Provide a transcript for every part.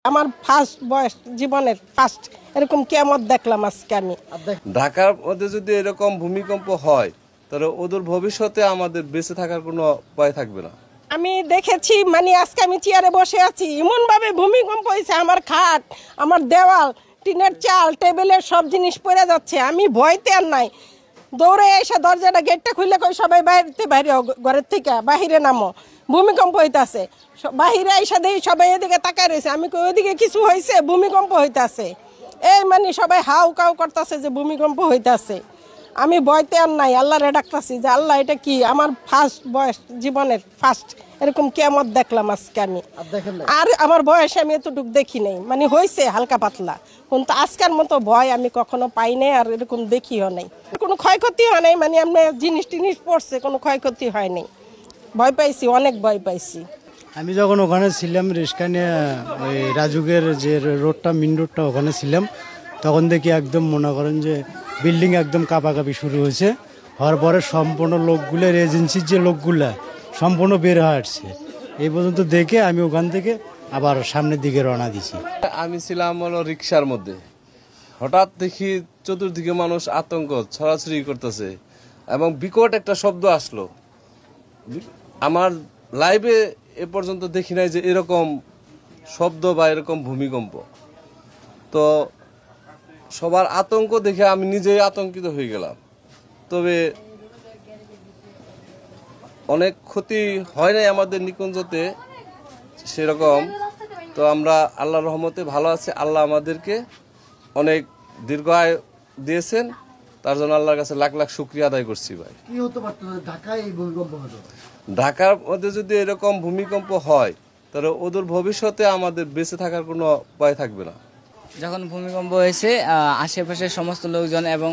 আমার ফার্স্ট বয়স জীবনের ফার্স্ট এরকম কিয়ামত দেখলাম আজকে আমি। ঢাকার মধ্যে যদি এরকম ভূমিকম্প হয় তাহলে ওদের ভবিষ্যতে আমাদের বেঁচে থাকার কোনো উপায় থাকবে না। আমি দেখেছি, মানে আজকে আমি চেয়ারে বসে আছি, এমন ভাবে ভূমিকম্প হয়েছে, আমার খাট, আমার দেওয়াল, টিনের চাল, টেবিলের সব জিনিস পড়ে যাচ্ছে। আমি ভয়তে আর নাই, দৌড়ে এসে দরজাটা গেটটা খুলে কই সবাই বাইরে ঘরের থেকে বাহিরে নামো, ভূমিকম্প হইতাছে। বাহিরে এসে দেখি সবাই এদিকে তাকায় রয়েছে, আমি কই ওইদিকে কিছু হয়েছে, ভূমিকম্প হইতাছে। এই মানে সবাই হাউ কাউ করতেছে যে ভূমিকম্প হইতাছে। আমি ভয়তে আর নাই, আল্লাহরে ডাকতাছি যে আল্লাহ এটা কি, আমার ফার্স্ট বয়স জীবনের ফার্স্ট এরকম কিয়ামত দেখলাম আজকে আমি। আর আমার বয়সে আমি এতটুকু দেখি নাই, মানে হয়েছে হালকা পাতলা, কিন্তু আজকের মতো ভয় আমি কখনো পাই নাই, আর এরকম দেখিও নাই। কোনো ক্ষয়ক্ষতি হয় নাই, মানে এমনি জিনিস টিনিস পড়ছে, কোনো ক্ষয়ক্ষতি হয় নাই। ভয় পাইছি, অনেক ভয় পাইছি। আমি যখন ওখানে ছিলাম রিস্কা নিয়ে, ওই রাজুকের যে রোডটা মেন রোডটা ওখানে ছিলাম, তখন দেখি একদম মনে করেন যে বিল্ডিং একদম কাঁপাকাঁপি শুরু হয়েছে। হওয়ার পরে সম্পূর্ণ লোকগুলোর এজেন্সির যে লোকগুলা সম্পূর্ণ বের হয়ে আসছে। এই পর্যন্ত দেখে আমি ওখান থেকে আবার সামনের দিকে রওনা দিছি। আমি ছিলাম হলো রিক্সার মধ্যে, হঠাৎ দেখি চতুর্দিকে মানুষ আতঙ্ক ছড়াছড়ি করতেছে এবং বিকট একটা শব্দ আসলো। আমার লাইভে এ পর্যন্ত দেখি নাই যে এরকম শব্দ বা এরকম ভূমিকম্প। তো সবার আতঙ্ক দেখে আমি নিজেই আতঙ্কিত হয়ে গেলাম। তবে অনেক ক্ষতি হয় নাই আমাদের নিকুঞ্জতে সেরকম। তো আমরা আল্লাহর রহমতে ভালো আছি। আল্লাহ আমাদেরকে অনেক দীর্ঘ আয়ু দিয়েছেন, তার জন্য আল্লাহর কাছে লাখ লাখ শুকরিয়া আদায় করছি। ভাই, কি হতে পারতো ঢাকায় এই ভূমিকম্প হলো? ঢাকার মধ্যে যদি এরকম ভূমিকম্প হয় তাহলে ওদের ভবিষ্যতে আমাদের বেঁচে থাকার কোনো উপায় থাকবে না। যখন ভূমিকম্প হয়েছে আশেপাশের সমস্ত লোকজন এবং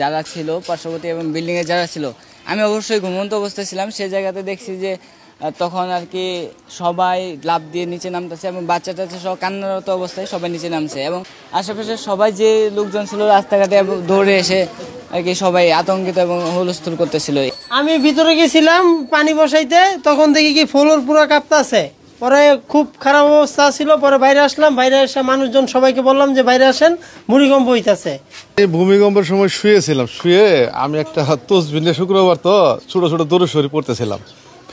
যারা ছিল পার্শ্ববর্তী এবং বিল্ডিংয়ে যারা ছিল, আমি অবশ্যই ঘুমন্ত অবস্থায় ছিলাম। সে জায়গাতে দেখছি যে তখন আর কি সবাই লাফ দিয়ে নিচে নামতেছে এবং বাচ্চা টাচ্চা সব কান্নারত অবস্থায় সবাই নিচে নামছে এবং আশেপাশে সবাই যে লোকজন ছিল রাস্তাঘাটে দৌড়ে এসে আর কি সবাই আতঙ্কিত এবং হুলস্থুল করতেছিল। আমি ভিতরে গেছিলাম পানি বসাইতে, তখন দেখি কি ফ্লোর পুরো কাঁপতাছে। পরে খুব খারাপ অবস্থা ছিল, পরে বাইরে আসলাম, বাইরে এসে মানুষজন সবাইকে বললাম যে বাইরে আসেন, ভূমিকম্প হইতাছে। এই ভূমিকম্পের সময় শুয়েছিলাম, শুয়ে আমি একটা তসবিহ নিয়ে, শুক্রবার তো ছোট ছোট দরুদ শরীফ পড়তেছিলাম,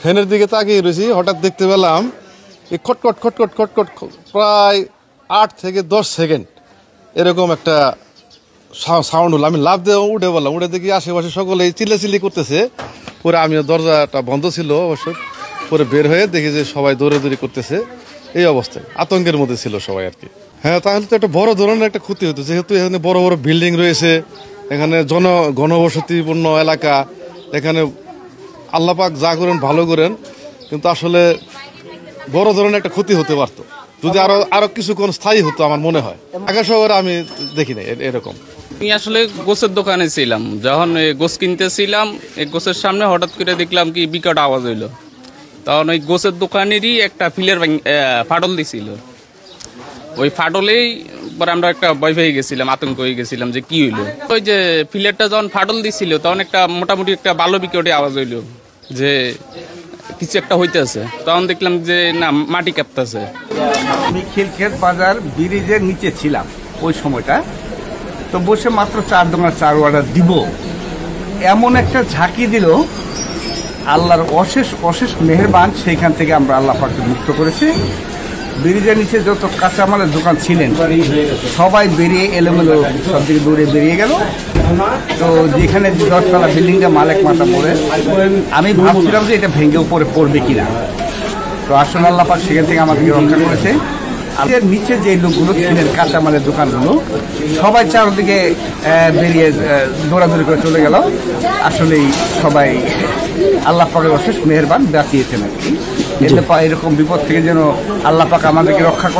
ফ্যানের দিকে তাকিয়ে রয়েছি, হঠাৎ দেখতে পেলাম এই খটখট খটখট খটখট প্রায় 8 থেকে 10 সেকেন্ড এরকম একটা সাউন্ড হলো। আমি লাফ দিয়ে উঠে বললাম, উঠে দেখি আশেপাশে সকলে চিল্লাচিল্লি করতেছে। পরে আমি দরজাটা বন্ধ ছিল অবশ্য, পরে বের হয়ে দেখি যে সবাই দৌড়াদৌড়ি করতেছে। এই অবস্থায় আতঙ্কের মধ্যে ছিল সবাই আর কি। হ্যাঁ, তাহলে তো একটা বড় ধরনের একটা ক্ষতি হতো, যেহেতু এখানে বড় বড় বিল্ডিং রয়েছে, এখানে ঘনবসতিপূর্ণ এলাকা, এখানে আল্লাহ পাক যা করেন ভালো করেন, কিন্তু আসলে বড় ধরনের একটা ক্ষতি হতে পারতো যদি আরো কিছুক্ষণ স্থায়ী হতো আমার মনে হয়। ঢাকা শহরে আমি দেখি নাই এরকম। আমি আসলে গোছের দোকানে ছিলাম, যখন গোছ কিনতেছিলাম, এই গোছের সামনে হঠাৎ করে দেখলাম কি বিকট আওয়াজ হইলো। তখন ওই গোছের দোকানেরই একটা ফিলের ফাটল দিছিল। ওই ফাটলেই পরে আমরা একটা ভয় পেয়ে গেছিলাম, আতঙ্ক হয়ে গেছিলাম যে কি হইলো। ওই যে ফিলেরটা যখন ফাটল দিছিল তখন একটা মোটামুটি একটা ভালো বিকটে আওয়াজ হইলো যে কিছু একটা হইতেছে। তখন দেখলাম যে না, মাটি কাঁপতেছে। আমি খিলক্ষেত বাজার ব্রিজের নিচে ছিলাম ওই সময়টা, তো বসে মাত্র 4 দোকান 4 অর্ডার দিব, এমন একটা ঝাঁকি দিল। আল্লাহর অশেষ অশেষ মেহেরবান, সেইখান থেকে আমরা আল্লাহ পাককে মুক্ত করেছি। ব্রিজের নিচে যত কাঁচামালের দোকান ছিলেন সবাই বেরিয়ে এলোমেলো সব দিকে দূরে বেরিয়ে গেল। তো যেখানে 10 তলা বিল্ডিংটা মালেক মাথা পড়ে, আমি ভাবছিলাম যে এটা ভেঙে উপরে পড়বে কিনা। তো আসলে আল্লাহ পাক সেখান থেকে আমাদেরকে রক্ষা করেছে। আর নিচে যে লোকগুলো ছিলেন কাঁচামালের দোকানগুলো সবাই চারদিকে বেরিয়ে দৌড়াদৌড়ি করে চলে গেল। আসলেই সবাই আল্লাহ পাকের অশেষ মেহেরবান বাঁচিয়েছেন আর কি। এরকম বিপদ থেকে যেন আল্লাহ পাক আমাদেরকে রক্ষা করে।